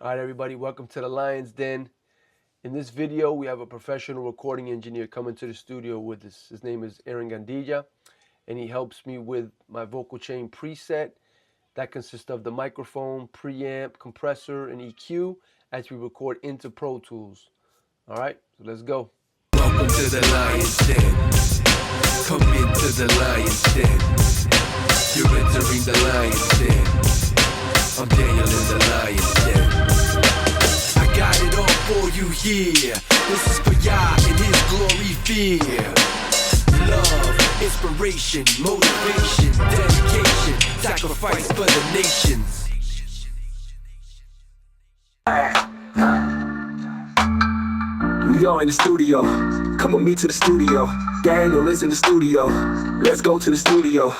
All right, everybody, welcome to the Lion's Den. In this video, we have a professional recording engineer coming to the studio with us. His name is Aaron Gandia, and he helps me with my vocal chain preset. That consists of the microphone, preamp, compressor, and EQ as we record into Pro Tools. All right, so let's go. Welcome to the Lion's Den. Come into the Lion's Den. You're entering the Lion's Den. I'm Daniel in the Lion's Den. I got it all for you here. This is for Yah and His glory fear. Love, inspiration, motivation, dedication, sacrifice for the nations. We are in the studio. Come with me to the studio. Daniel is in the studio. Let's go to the studio.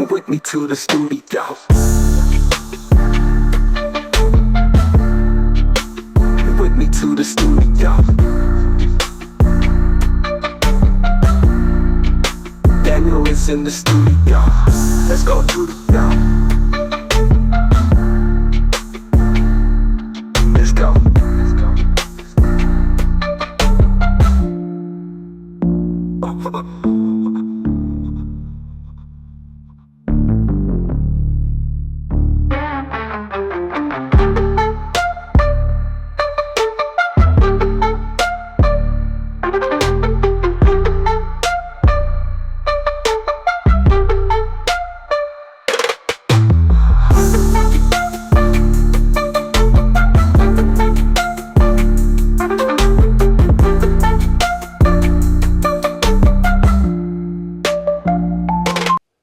With me to the studio. With me to the studio. Daniel is in the studio. Let's go to the Let's go.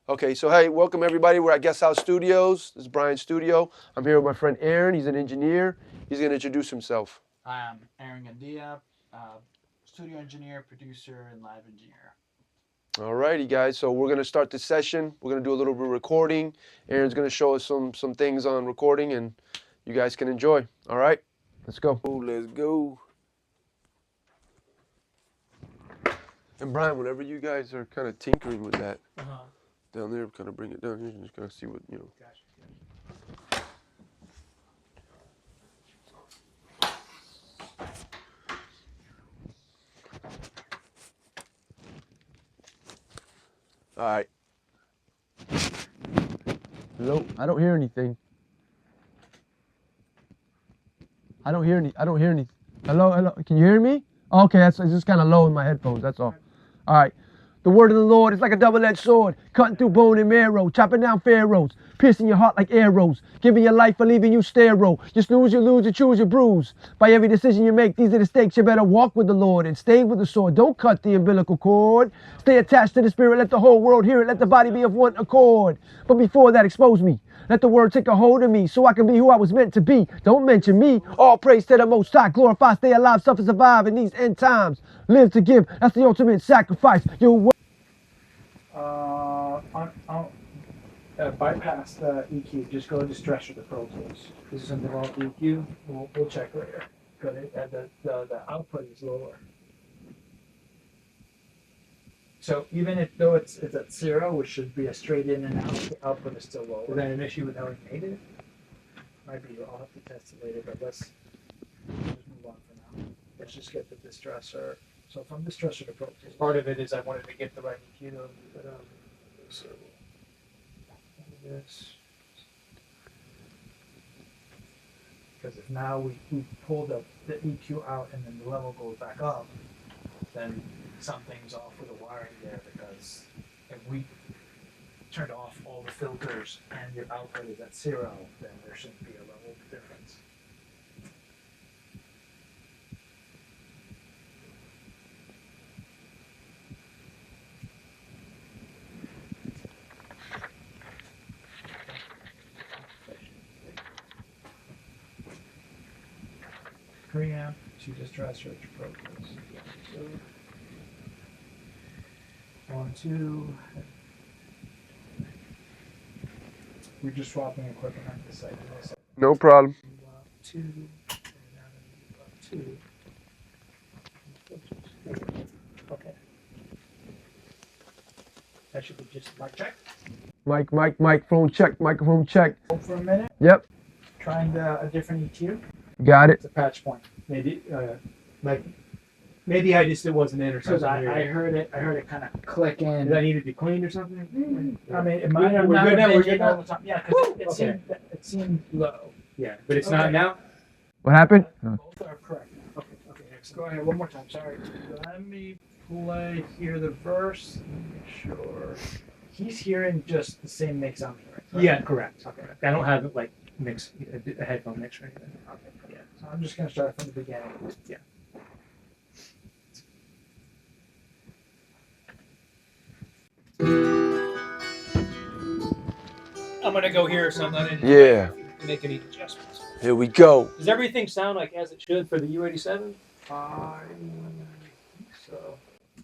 Okay, so hey, welcome everybody. We're at Guest House Studios. This is Brian's studio. I'm here with my friend Aaron. He's an engineer. He's going to introduce himself. I'm Aaron Gandia, studio engineer, producer, and live engineer. All righty, guys. So we're going to start this session. We're going to do a little bit of recording. Aaron's going to show us some things on recording, and you guys can enjoy. All right, let's go. Let's go. And Brian, whenever you guys are kind of tinkering with that, down there, kind of bring it down here and just kind of see what, you know. Gotcha. All right. Hello? I don't hear anything. I don't hear any. Hello, hello. Can you hear me? Okay, it's just kind of low in my headphones, that's all. All right. The word of the Lord is like a double-edged sword, cutting through bone and marrow, chopping down pharaohs, piercing your heart like arrows, giving your life or leaving you sterile. You snooze, you lose, you choose, you bruise. By every decision you make, these are the stakes. You better walk with the Lord and stay with the sword. Don't cut the umbilical cord. Stay attached to the spirit. Let the whole world hear it. Let the body be of one accord. But before that, expose me. Let the word take a hold of me so I can be who I was meant to be. Don't mention me. All praise to the Most High. Glorify, stay alive, suffer, survive in these end times. Live to give. That's the ultimate sacrifice. Bypass the EQ. Just go to Stress or the Pro Tools. This is something wrong with the EQ. We'll check later. Good. The output is lower. So even though it's at 0, which should be a straight in and out, the output is still lower. Is that an issue with how we made it? Might be. I'll have to test it later, but let's just move on for now. Let's just get the distressor. So from distressor to Pro Tools. Part of it is I wanted to get the right EQ to put up. So this. Because if now we pull the EQ out and then the level goes back up, then something's off with the wiring there, because if we turned off all the filters and your output is at 0, then there shouldn't be a level difference. Preamp to distress search programs. 1, 2. We're just swapping equipment on this side. No problem. 2. And now 2. Okay. That should be just mic check. Microphone check. Microphone check. Hold for a minute. Yep. Trying a different EQ. Got it. It's a patch point. Maybe maybe I just it wasn't in or Because something. I heard it kind of click in. Did I need to be cleaned or something? I mean, it might have We're not good now, been we're in good all now? the time. Yeah, because it Okay. seemed low. Yeah, but it's Okay. not now. What happened? Both are correct. Okay, excellent. Go ahead one more time. Sorry. Let me hear the verse. Let me make sure. He's hearing just the same mix I'm hearing. Right? Yeah, correct. Okay. I don't have like a headphone mix or anything. Okay. Yeah. So I'm just gonna start from the beginning. Yeah. I'm gonna go here, so I'm not in. Yeah. Make any adjustments. Here we go. Does everything sound like as it should for the U87? I think so.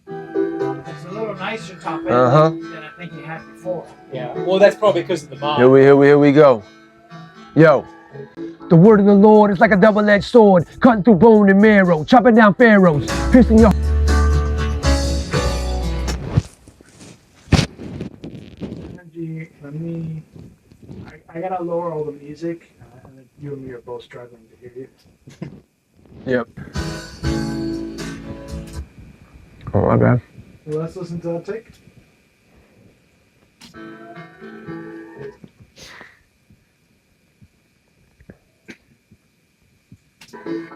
It's a little nicer top end Uh-huh. than I think you had before. Yeah. Well, that's probably because of the mod. Here we go. Yo. The word of the Lord is like a double-edged sword, cutting through bone and marrow, chopping down pharaohs, piercing your. Let me. I gotta lower all the music, and then you and me are both struggling to hear you. Yep. Oh, my bad. Well, let's listen to that take.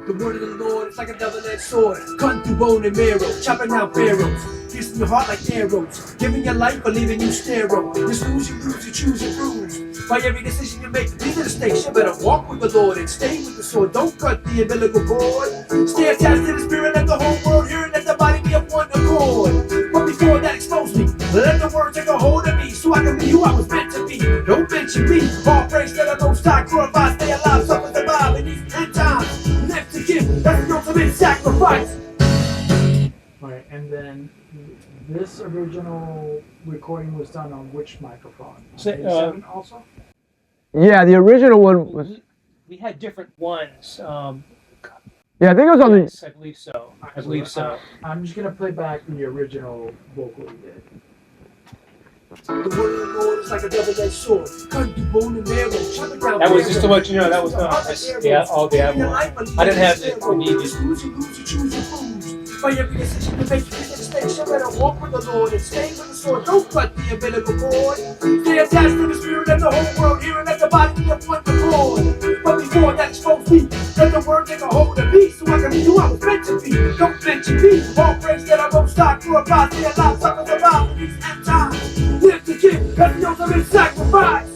The word of the Lord is like a double-edged sword, cutting through bone and marrow, chopping down pharaohs, piercing your heart like arrows, giving your life or leaving you sterile. You snooze, you lose, you choose, you bruise. By every decision you make, these are the stakes. You better walk with the Lord and stay with the sword. Don't cut the umbilical cord. Stay attached to the spirit, let the whole world hear it, let the body be of one accord. But before that expose me, let the word take a hold of me, so I can be who I was meant to be. Don't mention me. All praise to the Most High, glorify, stay alive, suffer, survive in these end times. Live to give, that's the ultimate sacrifice. Alright, and then this original recording was done on which microphone? So, 87 also? Yeah, the original one was. We had different ones. Yeah, I think it was on the. Yes, I believe so. I believe so. I'm just gonna play back the original vocal we did. The word of the Lord is like a double-edged sword, cutting through bone and marrow, chopping down. That was just to let you know that was all the album. I didn't have the need. By every decision you make, you get mistakes. You better walk with the Lord and stay with the sword. Don't cut the umbilical cord. Stay attached to the spirit of the whole world, hearing that the body be of one accord. But before that expose me, let the word take a hold of me, so I can be who I was meant to be. Don't mention me. All praise that I won't stop for a God. Stay alive, suffer, survive in these end times. Live to give, that's the ultimate sacrifice.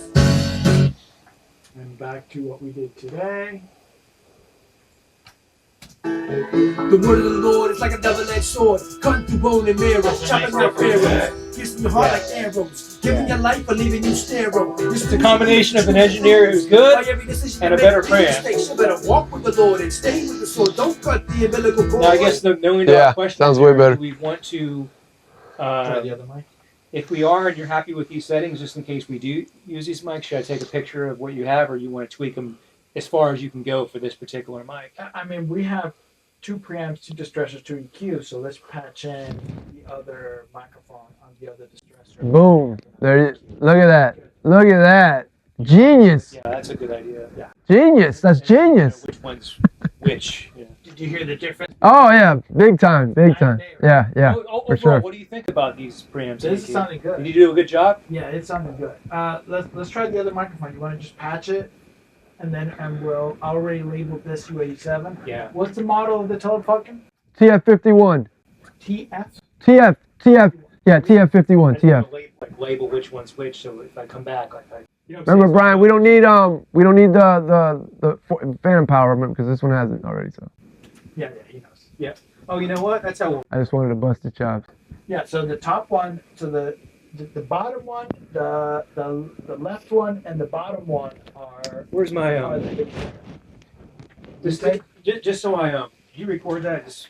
And back to what we did today. The word of the Lord is like a double-edged sword, cutting through bone and marrow, chopping down pharaohs, piercing your heart like arrows, giving your life or leaving you sterile. It's a combination of an engineer who's good and a better friend. You better walk with the Lord and stay with the sword. Don't cut the umbilical cord. Now, I guess the million Yeah, question sounds way better. Do we want to, Try the other mic. if we are and you're happy with these settings, just in case we do use these mics, should I take a picture of what you have, or you want to tweak them as far as you can go for this particular mic? I mean, we have 2 preamps, 2 distressors, 2 EQs, so let's patch in the other microphone on the other distressor. Boom. There. Look at that. Look at that. Genius. Yeah, that's a good idea. Yeah. Genius. That's genius. Which one's which? Yeah. Did you hear the difference? Oh yeah, big time. Big time. Yeah, yeah. Overall, for sure. what do you think about these preamps? This is sounding good. Did you do a good job? Yeah, it sounded good. Let's try the other microphone. You want to just patch it, and then I already labeled this U87. Yeah. What's the model of the telefunken? TF51. TF. TF. Yeah, TF51, I just wanna TF. label which one's which, so if I come back, you know. Remember, Brian, we don't need the fan power because this one has it already. So Yeah, he knows. Yeah. Oh, you know what? That's how. I just wanted to bust the chops. Yeah, so the top one, so the bottom one, the left one, and the bottom one are. Where's my just so I you record that just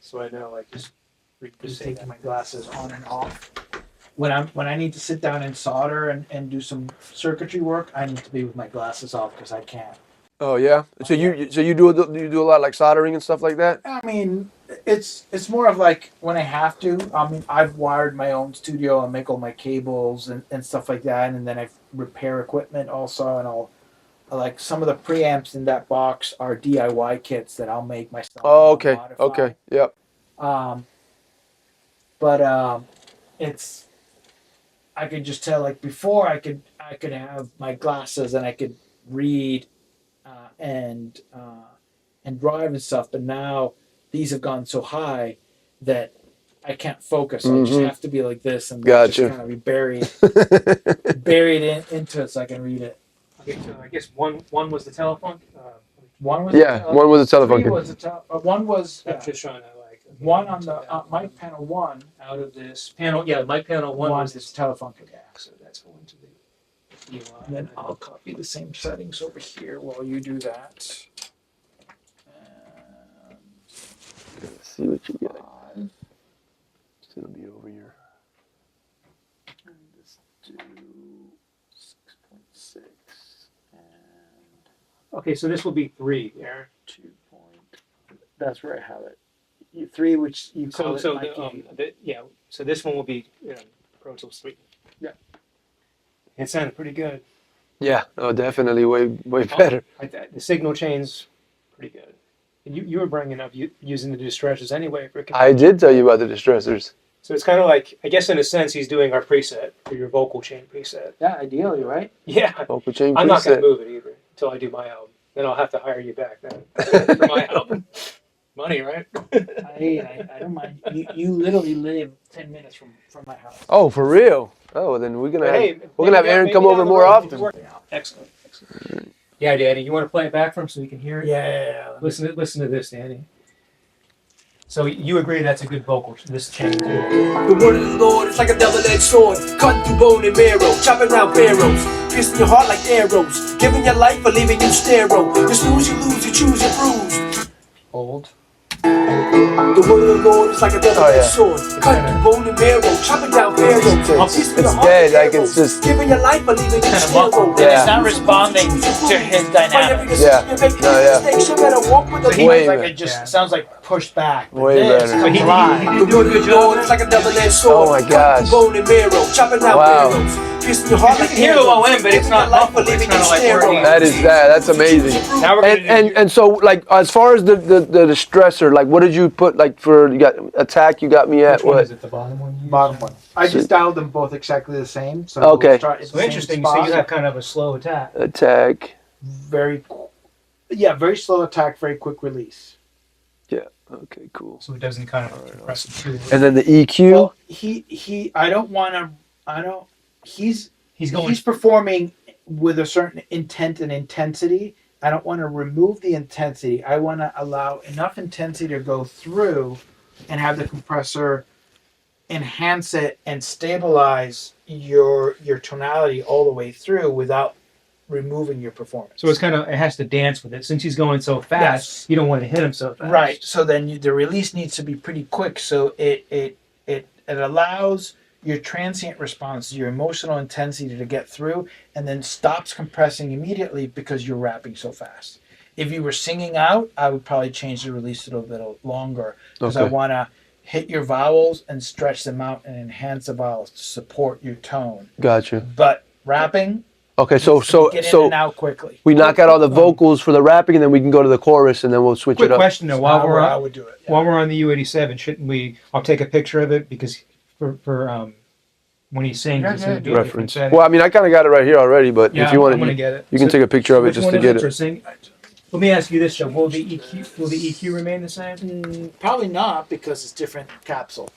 so I know like just say Taking that. my glasses on and off. When I need to sit down and solder and do some circuitry work, I need to be with my glasses off because I can't. Oh yeah. So you do a lot like soldering and stuff like that? I mean, it's more of like when I have to. I mean, I've wired my own studio and make all my cables and stuff like that, and then I repair equipment also, and I'll like some of the preamps in that box are DIY kits that I'll make myself. Oh, okay. Modify. Okay. Yep. But it's I could just tell like before I could have my glasses and I could read and drive and stuff, but now these have gone so high that I can't focus. I just have to be like this and just kind of be buried into it so I can read it. Okay, so I guess one was the telephone. One was one was a telephone. three was one was I'm just trying to one on the mic panel one. out of this panel. Yeah, mic panel one was this telephone. Yeah. so that's going to the UI. And then I'll copy the same settings over here while you do that. Let's see what you get. And It's gonna be over here. let's do 6.6 and Okay, so this will be 3, Aaron. 2. That's where I have it. 3, which you call So it mic gain. so this one will be Pro Tools 3. Yeah. It sounded pretty good. Yeah. Oh, definitely way better. The signal chain's pretty good. And you were bringing up using the distressors anyway. I did tell you about the distressors. So it's kind of like, I guess in a sense, he's doing our preset for your vocal chain preset. Yeah, ideally, right? Yeah. Vocal chain I'm not going preset. to move it either until I do my album. Then I'll have to hire you back then for my album. Money, right? I don't mind. You literally live 10 minutes from my house. Oh, for real? Oh, then we're gonna have Aaron maybe come down over the more road we can often. work it out. Excellent. Yeah, Danny, you want to play it back for him so he can hear it? Yeah. Listen to this, Danny. So you agree that's a good vocal, this chain too? The word of the Lord is like a double-edged sword, cutting through bone and marrow, chopping down barrels, piercing your heart like arrows, giving your life or leaving you sterile. You snooze, you lose, you choose, you bruise. Old. The word of the Lord is like a double-edged sword, cutting through bone and marrow, chopping down barrels, piercing your heart dead, like like it's arrows, just giving your life or leaving you sterile. Yeah. It's not responding to his dynamic. Yeah. You better walk with the So he Way like better. it just sounds like pushed back. But Way this better. comes He alive. The word of the Lord is like a double-edged sword. Oh my gosh. Cutting through bone and marrow, chopping down Wow. barrels, piercing your heart You like can hear the low end, but it's giving not your life muffled. or It's leaving kind you of like sterile. working. That's amazing. Now we're gonna And so like as far as the distressor, like what did you put like for you got attack? You got me at Which one what? is it? The bottom one? Bottom one. I just dialed them both exactly the same. So Okay. we'll start at So the same interesting. spot. So you have kind of a slow attack. Attack. very slow attack, very quick release. Yeah. Okay. Cool. So it doesn't kind of compress it too. And then the EQ. Well, he's performing with a certain intent and intensity. I don't want to remove the intensity. I want to allow enough intensity to go through and have the compressor enhance it and stabilize your tonality all the way through without removing your performance. So it's kind of, it has to dance with it. Since he's going so fast, Yes. you don't want to hit him so fast. Right. So then the release needs to be pretty quick. So it allows your transient response, your emotional intensity to get through, and then stops compressing immediately because you're rapping so fast. If you were singing out, I would probably change the release a little longer because I Okay. want to hit your vowels and stretch them out and enhance the vowels to support your tone. Gotcha. But rapping, Okay. So get in and out quickly. we knock out all the vocals for the rapping, and then we can go to the chorus, and then we'll switch Quick it up. question though, I while would do it. Yeah. we're on the U87, shouldn't we? I'll take a picture of it because for when he sings, Yeah, it's going yeah, to be a different Reference. setting. Well, I mean, I kind of got it right here already, but Yeah, if you want I'm going to to, get it. you can take a picture of it Which just one to is get for it. sing? Let me ask you this: though, will the EQ remain the same? Probably not because it's different capsule.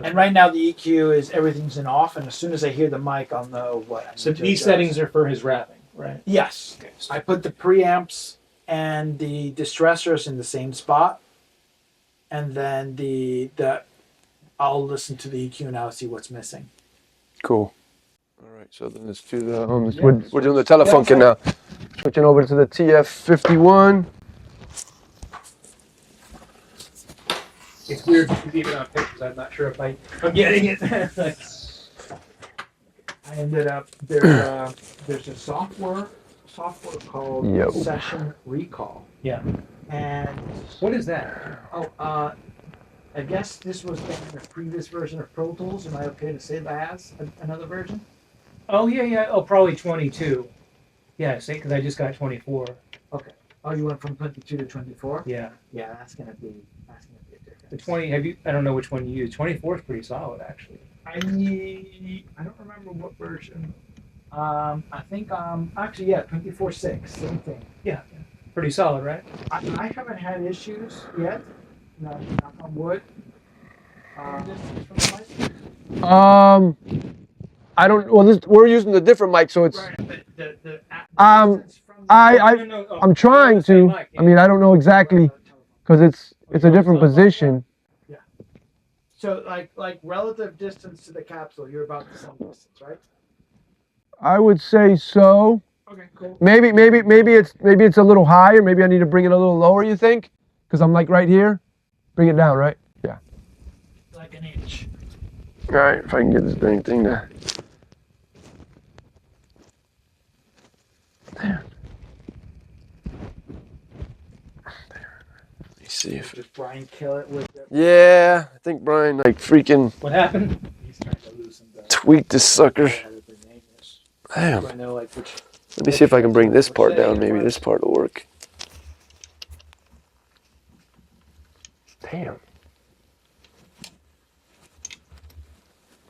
And right now the EQ is everything's in off, and as soon as I hear the mic, I'll know what I need So to these adjust. settings are for his rapping, right? Yes. Okay. I put the preamps and the distressors in the same spot, and then the I'll listen to the EQ now to see what's missing. Cool. All right, so then let's do the we're doing the Telefunken now. Switching over to the TF51. It's weird to leave it on pictures. I'm not sure if I'm getting it. Like, I ended up there's a software called Yo. Session Recall. Yeah. And what is that? I guess this was in the previous version of Pro Tools. Am I okay to say that has another version? Oh yeah. Oh, probably 22. Yeah, see, because I just got 24. Okay. Oh, you went from 22 to 24? Yeah. Yeah, that's gonna be a difference. The 20. Have you? I don't know which one you use. 24 is pretty solid, actually. I don't remember what version. I think actually 24.6, same thing. Yeah. Pretty solid, right? I haven't had issues yet. No, knock on wood. I don't. Well, we're using the different mic, so it's. Right, but the I'm trying to. I mean, I don't know exactly because it's a different position. Yeah. So like relative distance to the capsule, you're about the same distance, right? I would say so. Okay, cool. Maybe it's a little higher. Maybe I need to bring it a little lower. You think? Because I'm like right here. Bring it down, right? Yeah. Like an inch. All right. If I can get this dang thing to. There. Let me see if. Did Brian kill it with the... Yeah, I think Brian like freaking What happened? He's trying to loosen the... tweaked this sucker. Damn. Do I know like which? Let me see if I can bring this part down. Maybe this part will work. Damn.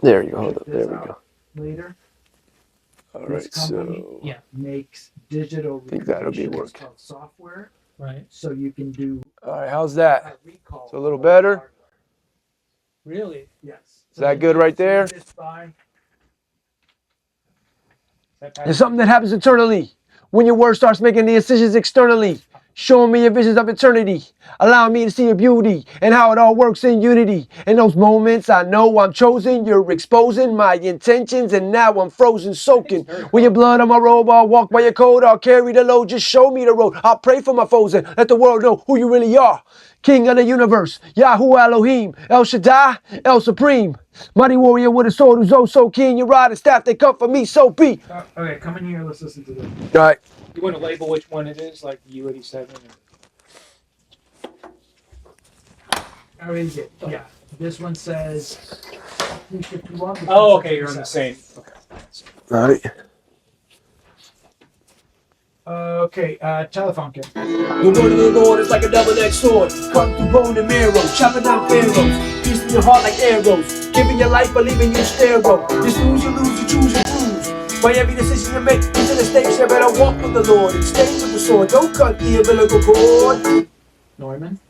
There you go. Hold up. There we go. Later. All This right. company So makes digital I think that'll be recreations work. called software, Right. so you can do all right. How's that? a recall. It's a little better. Really? Yes. Is that good right there? It's something that happens internally when your word starts making the decisions externally. Showing me your visions of eternity. Allowing me to see your beauty and how it all works in unity. In those moments I know I'm chosen. You're exposing my intentions and now I'm frozen, soaking. With your blood on my robe, I'll walk by your code. I'll carry the load, just show me the road. I'll pray for my foes and let the world know who you really are. King of the universe, Yahoo Elohim, El Shaddai, El Supreme. Mighty warrior with a sword who's oh so keen. Your rod and staff, they come for me, so be. Okay, come in here. Let's listen to this. All right. You want to label which one it is, like U87? I already did. Yeah. This one says 351. Oh, okay, you're on the same. Okay. All right. Okay, Telefunken. The word of the Lord is like a double-edged sword, cutting through bone and marrow, chopping down pharaohs, piercing your heart like arrows, giving your life but leaving you sterile. You snooze, you lose, you choose, you lose. By every decision you make, into the stakes, you better walk with the Lord and stay with the sword. Don't cut the umbilical cord. Norman.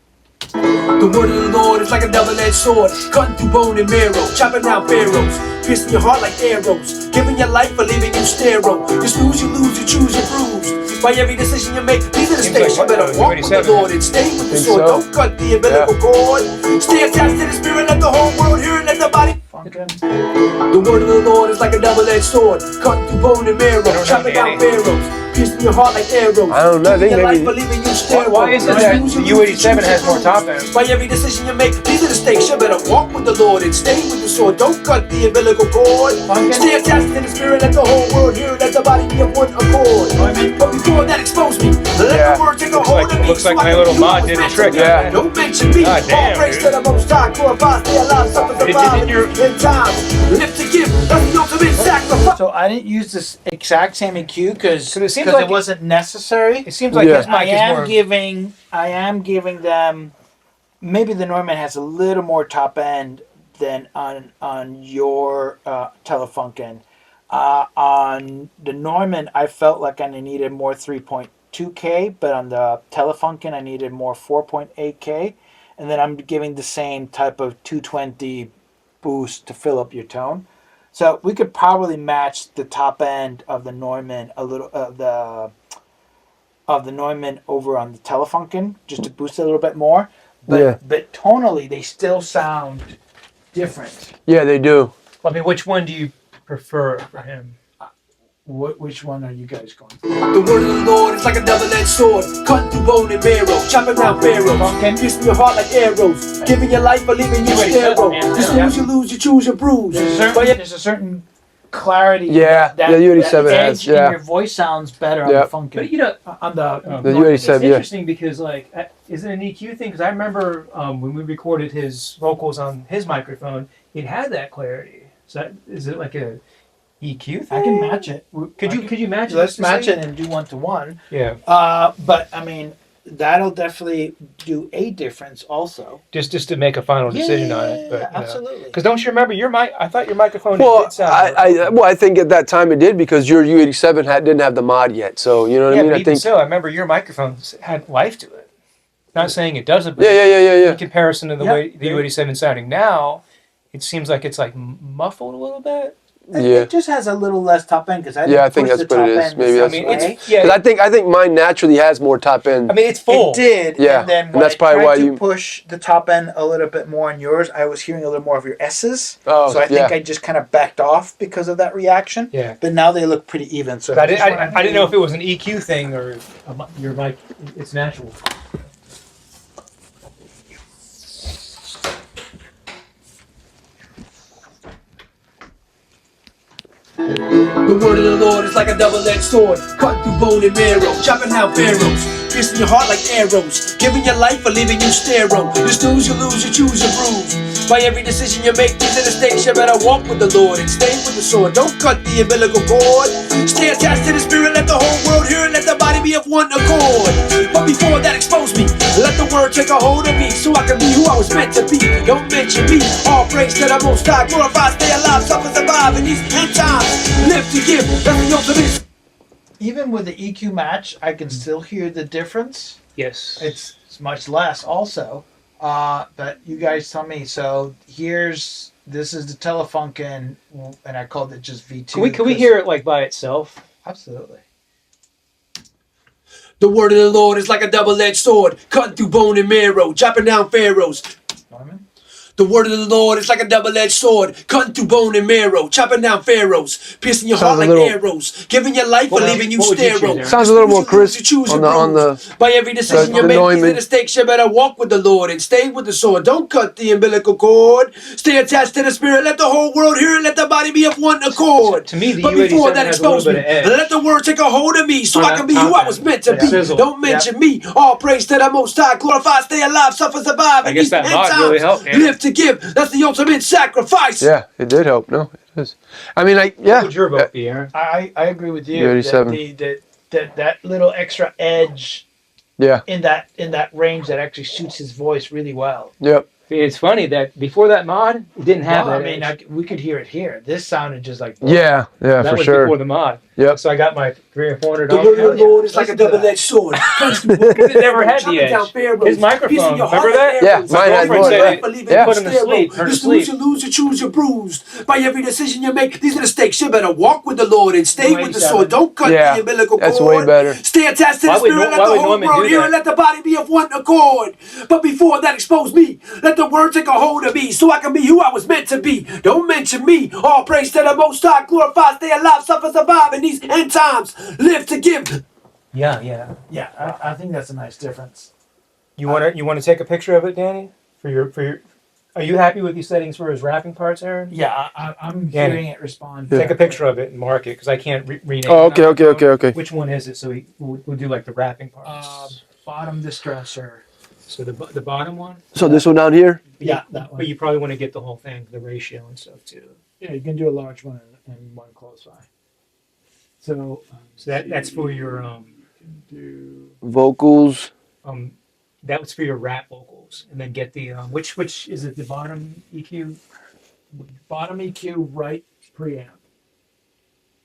The word of the Lord is like a double-edged sword, cutting through bone and marrow, chopping down pharaohs, piercing your heart like arrows, giving your life but leaving you sterile. You snooze, you lose, you choose, you bruise. By every decision you make, these are the stakes. You better walk with the Lord and stay with the sword. Don't cut the umbilical cord. Stay attached to the spirit, let the whole world hear it, let the body. The word of the Lord is like a double-edged sword, cutting through bone and marrow, chopping down pharaohs, piercing your heart like arrows. I don't know. I think Giving your life maybe. but leaving you sterile. Why is it that U87 has more top end? By every decision you make, these are the stakes. You better walk with the Lord and stay with the sword. Don't cut the umbilical cord. Stay attached to the spirit, let the whole world hear it, let the body be of one accord. But before that, expose me. Let the word take a hold of me. Looks like my little mod did a trick. Yeah. Don't mention me. God damn, All praise dude. to the Most High. Glorify, stay alive, suffer, survive in time. Live to give. That's the ultimate sacrifice. So I didn't use this exact same EQ because it seems like it wasn't necessary. It seems like Yeah. his mic is more. I am giving them. Maybe the Norman has a little more top end than on your Telefunken. On the Norman, I felt like I needed more 3.2K, but on the Telefunken, I needed more 4.8K. And then I'm giving the same type of 220 boost to fill up your tone. So we could probably match the top end of the Neumann a little of the Neumann over on the Telefunken just to boost it a little bit more. But tonally they still sound different. Yeah, they do. I mean, which one do you prefer for him? Which one are you guys going for? The word of the Lord is like a double-edged sword, cutting through bone and marrow, chopping down pharaohs, piercing your heart like arrows, giving your life but leaving you sterile. You lose, you choose, you bruise. There's a certain clarity. Yeah, that, the U87 that has, edge in yeah. your voice sounds better on the Funkin. But you know, On the The Mark, U87, it's yeah. interesting because like, is it an EQ thing? Because I remember when we recorded his vocals on his microphone, it had that clarity. So is it like a EQ thing? I can match it. Could you match it? Let's match it and do 1-to-1. Yeah. But I mean, that'll definitely do a difference also. Just to make a final decision on it. But, absolutely. Because don't you remember your mic? I thought your microphone Well, did sound. I think at that time it did because your U87 didn't have the mod yet. So you know what I mean. But I even think. so, I remember your microphone had life to it. Not saying it doesn't. But Yeah. in comparison to the way the U87 is sounding now, it seems like it's like muffled a little bit. It just has a little less top end because I think that's what it is. Maybe that's Yeah. I think mine naturally has more top end. I mean, it's full. It did. Yeah, And then and when that's I probably tried why to you push the top end a little bit more on yours, I was hearing a little more of your S's. Oh, so I think yeah. I just kind of backed off because of that reaction. Yeah. But now they look pretty even. So I didn't know if it was an EQ thing or your mic. It's natural. The word of the Lord is like a double-edged sword, cutting through bone and marrow, chopping down pharaohs, piercing your heart like arrows, giving your life for leaving you sterile. You snooze, you lose, you choose, you bruise. By every decision you make, these are the stakes. You better walk with the Lord and stay with the sword. Don't cut the umbilical cord. Stay attached to the spirit, let the whole world hear it, let the body be of one accord. But before that, expose me. Let the word take a hold of me, so I can be who I was meant to be. Don't mention me. All praise to the Most High. Glorify, stay alive, suffer, survive in these end times. Live to give. That's the ultimate. even with the EQ match, I can still hear the difference. Yes. It's much less also. But you guys tell me. So this is the Telefunken, and I called it just V2. Can we hear it like by itself? Absolutely. The word of the Lord is like a double-edged sword, cutting through bone and marrow, chopping down pharaohs. Norman? The word of the Lord is like a double-edged sword, cutting through bone and marrow, chopping down pharaohs, piercing your heart like arrows, giving your life or leaving you sterile. Sounds a little more crisp on the By every decision you make, these are the stakes. You better walk with the Lord and stay with the sword. Don't cut the umbilical cord. Stay attached to the spirit. Let the whole world hear it. Let the body be of one accord. To me, the But before that, has a little expose me. bit of edge. Let the word take a hold of me so I can be who I was meant to be. Sizzle. Don't mention me. All praise to the Most High. Glorify, stay alive, suffer, survive. I in guess these that end mod times. really helped, man. Live to give. That's the ultimate sacrifice. Yeah, it did help. No, it is. I mean, What would your vote be, Aaron? I agree with you. 87. That little extra edge Yeah. in that range that actually suits his voice really well. Yep. It's funny that before that mod, it didn't have Well, that. I mean, edge. we could hear it here. This sounded just like Yeah, that for was sure. before the mod. Yep. So I got my $300 or $400. The word of the Lord is like a Listen to that. double-edged sword. It never had the edge. His microphone, remember that? Yeah, mine had girlfriend more. said Right? it put him to sleep, her You to snooze, sleep. you lose, you choose, you bruised. By every decision you make, these are the stakes. You better walk with the Lord and stay with the sword. Don't cut Yeah, the umbilical that's cord. way better. Stay attached to the Why would spirit. Nor- Let why the would whole Norman world do hear that? it. Let the body be of one accord. But before that, expose me. Let the word take a hold of me so I can be who I was meant to be. Don't mention me. All praise to the Most High. Glorify, stay alive, suffer, survive in these end times. Live to give. Yeah. Yeah, I think that's a nice difference. You want to take a picture of it, Danny? For your. Are you happy with these settings for his rapping parts, Aaron? Yeah, I'm Yeah. hearing it respond. Take a picture of it and mark it because I can't rename it. Oh, okay. Which one is it? So we'll do like the rapping parts. Bottom distressor. So the bottom one. So this one down here? Yeah, that one. But you probably want to get the whole thing, the ratio and stuff too. Yeah, you can do a large one and one close by. So That's for your Vocals. that was for your rap vocals, and then get the which is it, the bottom EQ? bottom EQ, right preamp.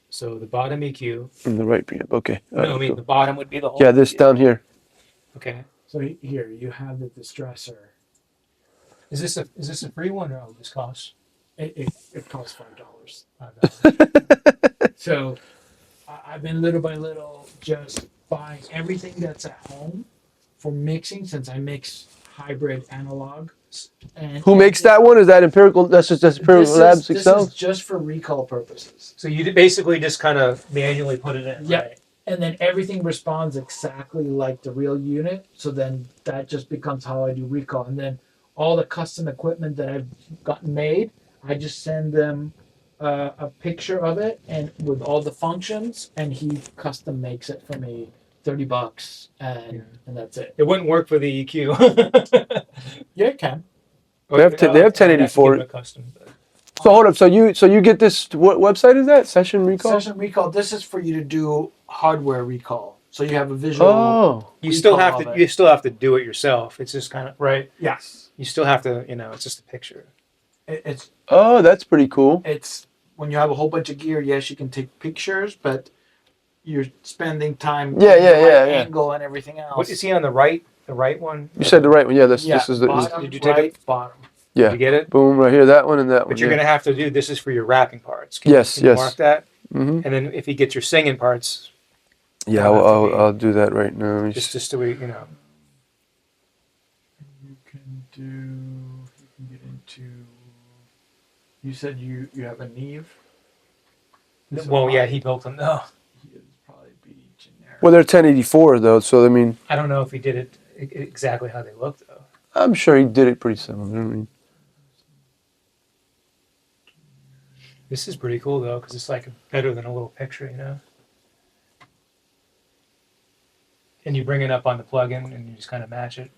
So the bottom EQ. In the right preamp. Okay. All No, right, I mean cool. the bottom would be the whole. Yeah, this down here. Okay. So here you have the distressor. Is this a free one or this costs? It costs $5. So I've been little by little just buying everything that's at home for mixing, since I mix hybrid analog. And Who makes that one? Is that Empirical? That's just Empirical Labs This itself? is just for recall purposes. So you basically just kind of manually put it in. Yeah. Right? And then everything responds exactly like the real unit. So then that just becomes how I do recall. And then all the custom equipment that I've gotten made, I just send them a picture of it and with all the functions, and he custom makes it for me, $30, and that's it. It wouldn't work for the EQ. Yeah, it can. They have 1084. Give it a custom, but- So hold up. So you get this? What website is that? Session Recall. Session recall. This is for you to do hardware recall. So you have a visual. Oh. You still recall have of to. it. You still have to do it yourself. It's just kind of right. Yes. You still have to. It's just a picture. It's Oh, that's pretty cool. when you have a whole bunch of gear. Yes, you can take pictures, but you're spending time. Yeah, getting the yeah, right yeah. angle and everything else. What is he on the right? The right one. You said the right one. Yeah, this is the bottom, Did you take right, bottom. Did yeah. you get it? Boom, right here. That one and that one. But you're yeah. gonna have to do. This is for your wrapping parts. Yes, Can you yes. mark that, Mhm. and then if he gets your singing parts, Yeah, I'll have to I'll do that right now. Let me just so we. You can get into. You said you have a Neve. Well, yeah, he built them. No, He'd probably be generic. Well, they're 1084 though, so I mean, I don't know if he did it exactly how they look though. I'm sure he did it pretty similar. I mean, This is pretty cool though, because it's like better than a little picture, And you bring it up on the plugin and you just kind of match it.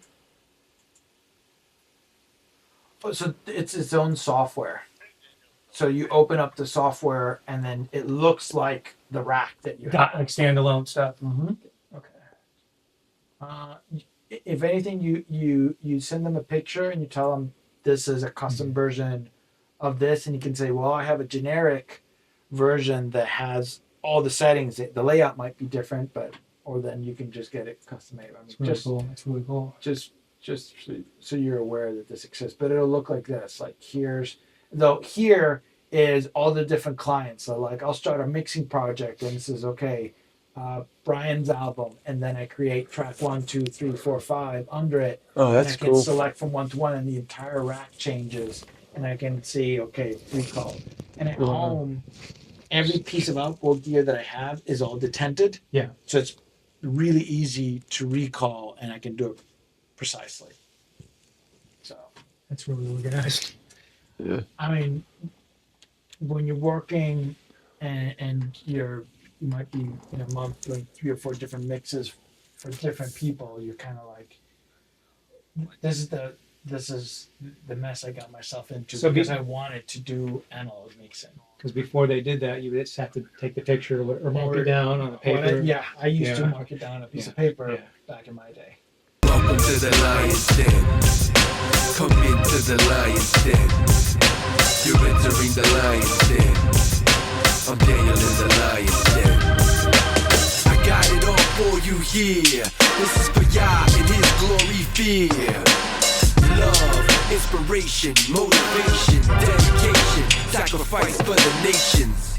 So it's its own software. So you open up the software and then it looks like the rack that you Got have. like standalone stuff. Mm-hmm. Okay. If anything, you send them a picture and you tell them this is a custom version of this, and you can say, well, I have a generic version that has all the settings. The layout might be different, or then you can just get it custom made. I mean, Cool. That's really cool. just so you're aware that this exists, but it'll look like this. Like here is all the different clients. So like I'll start a mixing project and this is okay, Brian's album, and then I create track 1, 2, 3, 4, 5 under it. oh, And that's I can cool. select from 1 to 1 and the entire rack changes, and I can see, okay, recall. And at home, every piece of outboard gear that I have is all detented. Yeah. So it's really easy to recall, and I can do it precisely. So, That's really organized. Yeah. I mean, when you're working and you might be in a month doing 3 or 4 different mixes for different people, you're kind of like, this is the mess I got myself into So because I wanted to do analog mixing. Because before they did that, you would just have to take the picture or mark it down on the paper. Yeah, I used to Yeah. mark it down on a piece of paper Yeah. back in my day. Welcome to the lion's den. Come into the lion's den. You're entering the lion's den. I'm Daniel in the lion's den. I got it all for you here. This is for Yah and his glory fear. Love, inspiration, motivation, dedication, sacrifice for the nations.